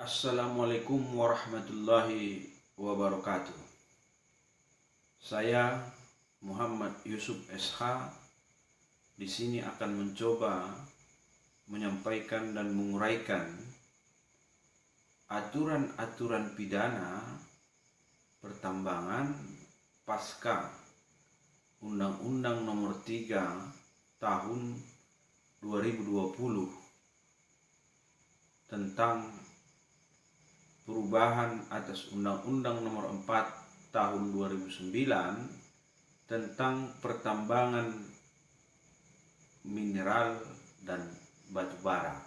Assalamualaikum warahmatullahi wabarakatuh. Saya Muhammad Yusuf SH di sini akan mencoba menyampaikan dan menguraikan aturan-aturan pidana pertambangan pasca Undang-Undang Nomor 3 Tahun 2020 tentang perubahan atas Undang-Undang Nomor 4 Tahun 2009 tentang pertambangan mineral dan batu bara.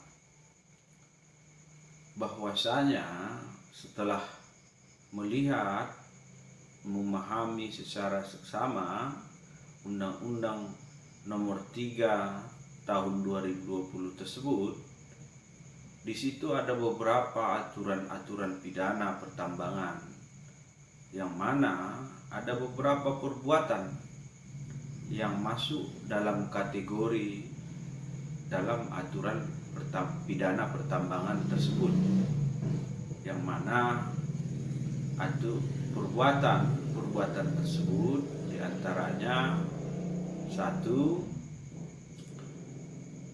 Bahwasanya setelah melihat, memahami secara seksama Undang-Undang Nomor 3 Tahun 2020 tersebut, di situ ada beberapa aturan-aturan pidana pertambangan yang mana ada beberapa perbuatan yang masuk dalam kategori dalam aturan pidana pertambangan tersebut, yang mana perbuatan tersebut diantaranya: 1.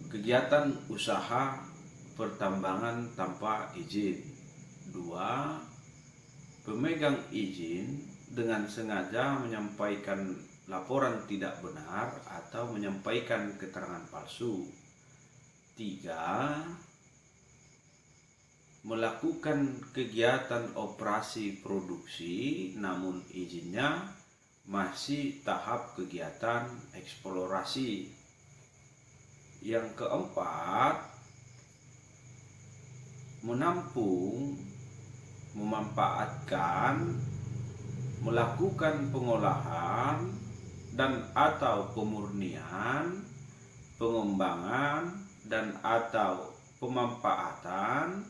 Kegiatan usaha pertambangan tanpa izin. 2. Pemegang izin dengan sengaja menyampaikan laporan tidak benar atau menyampaikan keterangan palsu. 3. Melakukan kegiatan operasi produksi namun izinnya masih tahap kegiatan eksplorasi. Yang keempat, menampung, memanfaatkan, melakukan pengolahan dan atau pemurnian, pengembangan dan atau pemanfaatan,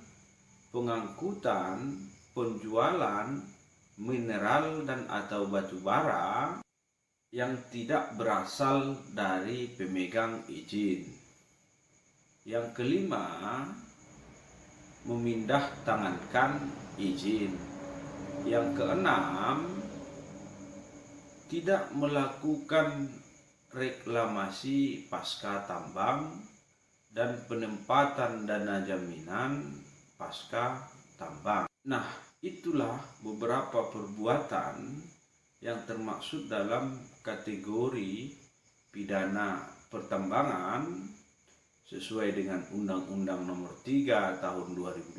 pengangkutan, penjualan mineral dan atau batu bara yang tidak berasal dari pemegang izin. Yang kelima, memindahtangankan izin. Yang keenam, tidak melakukan reklamasi pasca tambang dan penempatan dana jaminan pasca tambang. Nah, itulah beberapa perbuatan yang termaksud dalam kategori pidana pertambangan sesuai dengan Undang-Undang Nomor 3 Tahun 2020.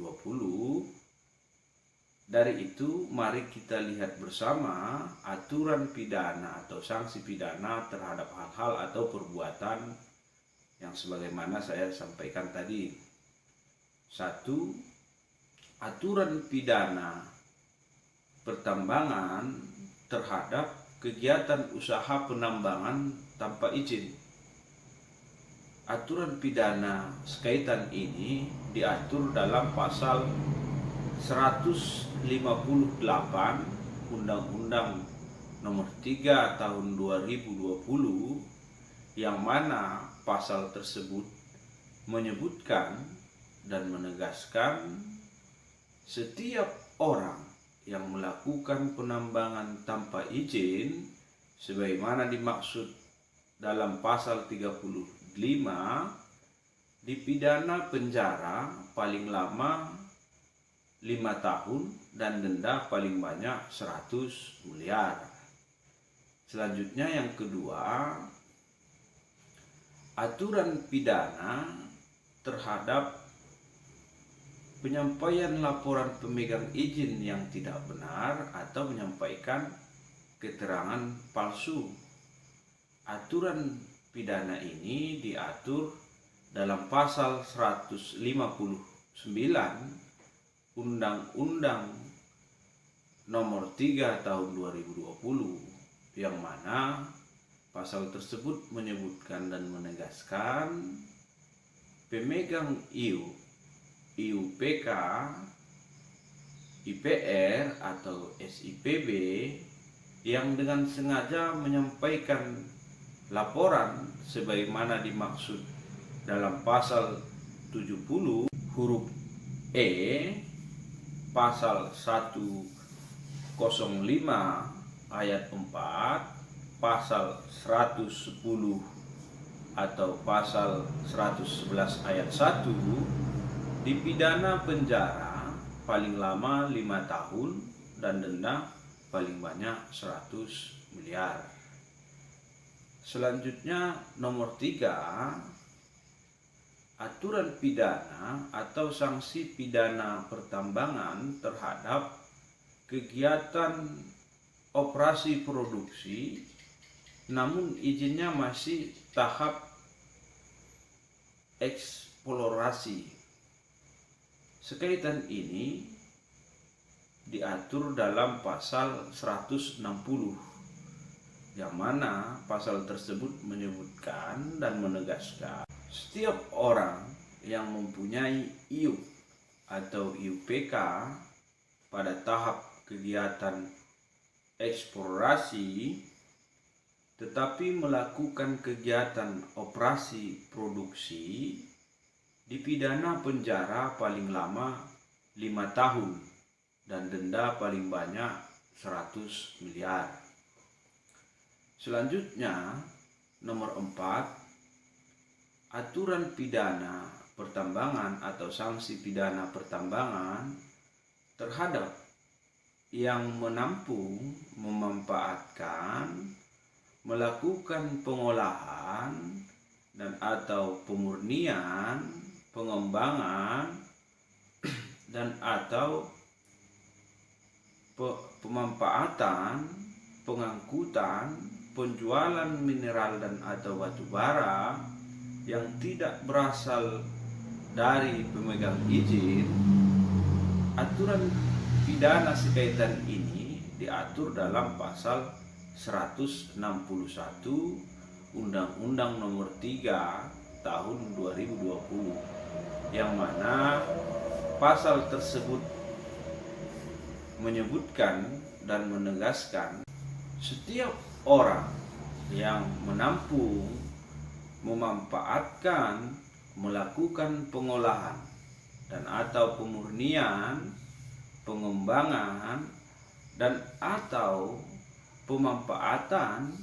Dari itu, mari kita lihat bersama aturan pidana atau sanksi pidana terhadap hal-hal atau perbuatan yang sebagaimana saya sampaikan tadi. 1. Aturan pidana pertambangan terhadap kegiatan usaha penambangan tanpa izin. Aturan pidana sekaitan ini diatur dalam pasal 158 Undang-Undang Nomor 3 Tahun 2020, yang mana pasal tersebut menyebutkan dan menegaskan setiap orang yang melakukan penambangan tanpa izin sebagaimana dimaksud dalam pasal 35 dipidana penjara paling lama 5 tahun dan denda paling banyak 100 miliar. Selanjutnya yang kedua, aturan pidana terhadap penyampaian laporan pemegang izin yang tidak benar atau menyampaikan keterangan palsu. Aturan pidana ini diatur dalam pasal 159 Undang-Undang Nomor 3 Tahun 2020, yang mana pasal tersebut menyebutkan dan menegaskan pemegang IUPK, IPR atau SIPB yang dengan sengaja menyampaikan laporan sebagaimana dimaksud dalam pasal 70 huruf E pasal 105 ayat 4, pasal 110 atau pasal 111 ayat 1 dipidana penjara paling lama 5 tahun dan denda paling banyak 100 miliar. Selanjutnya nomor 3, aturan pidana atau sanksi pidana pertambangan terhadap kegiatan operasi produksi namun izinnya masih tahap eksplorasi. Sekaitan ini diatur dalam pasal 160, yang mana pasal tersebut menyebutkan dan menegaskan setiap orang yang mempunyai IUP atau IUPK pada tahap kegiatan eksplorasi tetapi melakukan kegiatan operasi produksi dipidana penjara paling lama 5 tahun dan denda paling banyak 100 miliar. Selanjutnya nomor 4, aturan pidana pertambangan atau sanksi pidana pertambangan terhadap yang menampung, memanfaatkan, melakukan pengolahan dan atau pemurnian, pengembangan dan atau pemanfaatan, pengangkutan, penjualan mineral dan atau batu bara yang tidak berasal dari pemegang izin. Aturan pidana sekaitan ini diatur dalam pasal 161 Undang-Undang Nomor 3 Tahun 2020, yang mana pasal tersebut menyebutkan dan menegaskan setiap orang yang menampung, memanfaatkan, melakukan pengolahan dan atau pemurnian, pengembangan dan atau pemanfaatan,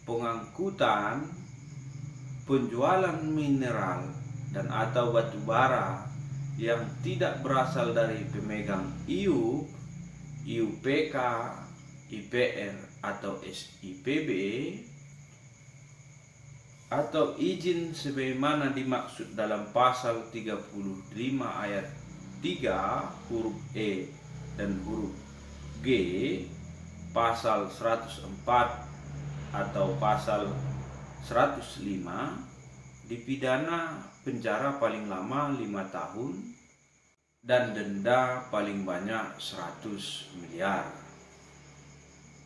pengangkutan, penjualan mineral dan atau batu bara yang tidak berasal dari pemegang IUP, IUPK, IPR atau SIPB atau izin sebagaimana dimaksud dalam pasal 35 ayat 3 huruf E dan huruf G, pasal 104 atau pasal 105 dipidana penjara paling lama 5 tahun dan denda paling banyak 100 miliar.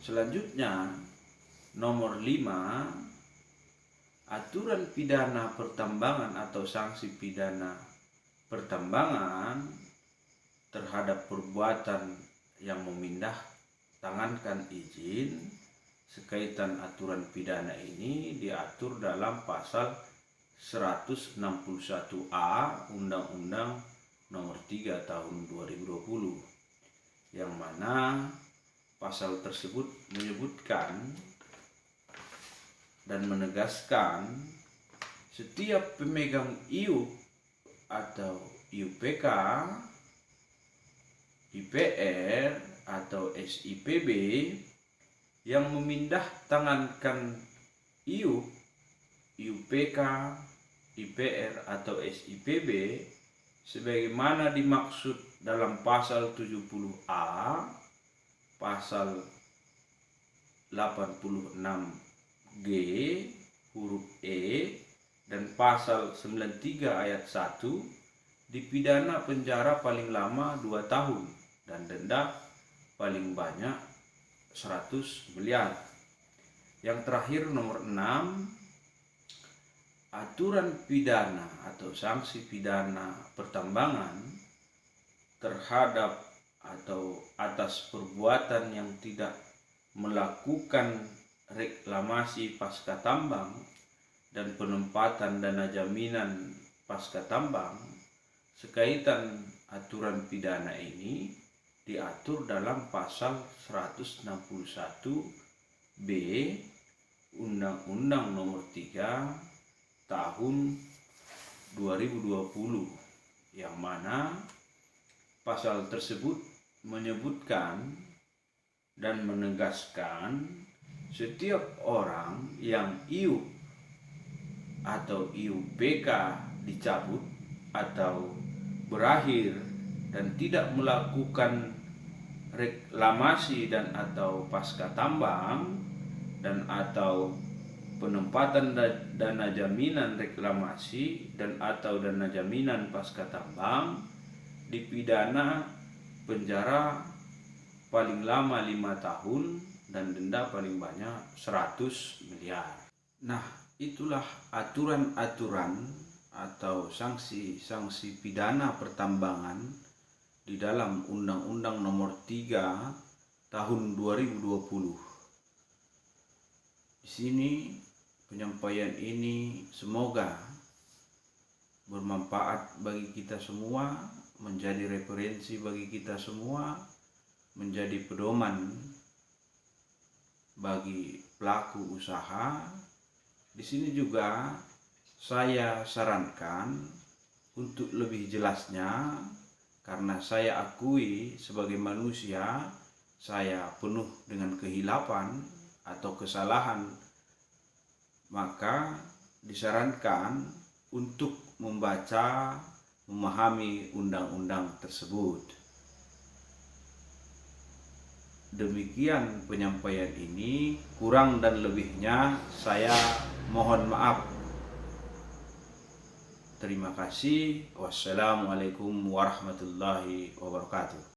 Selanjutnya nomor 5, aturan pidana pertambangan atau sanksi pidana pertambangan terhadap perbuatan yang memindah tangankan izin. Sekaitan aturan pidana ini diatur dalam pasal 161A Undang-Undang Nomor 3 Tahun 2020, yang mana pasal tersebut menyebutkan dan menegaskan setiap pemegang IUP atau IUPK, IPR atau SIPB yang memindah tangankan IUP, IUPK, IPR atau SIPB sebagaimana dimaksud dalam pasal 70A, pasal 86G huruf E dan pasal 93 ayat 1 dipidana penjara paling lama 2 tahun dan denda paling banyak 100 miliar. Yang terakhir nomor 6, aturan pidana atau sanksi pidana pertambangan terhadap atau atas perbuatan yang tidak melakukan reklamasi pasca tambang dan penempatan dana jaminan pasca tambang. Sekaitan aturan pidana ini diatur dalam pasal 161B Undang-Undang Nomor 3 Tahun 2020, yang mana pasal tersebut menyebutkan dan menegaskan setiap orang yang IUP atau IUPK dicabut atau berakhir dan tidak melakukan reklamasi dan atau pasca tambang dan atau penempatan dana jaminan reklamasi dan atau dana jaminan pasca tambang dipidana penjara paling lama 5 tahun dan denda paling banyak 100 miliar. Nah, itulah aturan-aturan atau sanksi-sanksi pidana pertambangan di dalam Undang-Undang Nomor 3 Tahun 2020. Di sini penyampaian ini semoga bermanfaat bagi kita semua, menjadi referensi bagi kita semua, menjadi pedoman bagi pelaku usaha. Di sini juga saya sarankan untuk lebih jelasnya, karena saya akui sebagai manusia saya penuh dengan kehilapan atau kesalahan, maka disarankan untuk membaca, memahami undang-undang tersebut. Demikian penyampaian ini, kurang dan lebihnya saya mohon maaf. Terima kasih. Wassalamualaikum warahmatullahi wabarakatuh.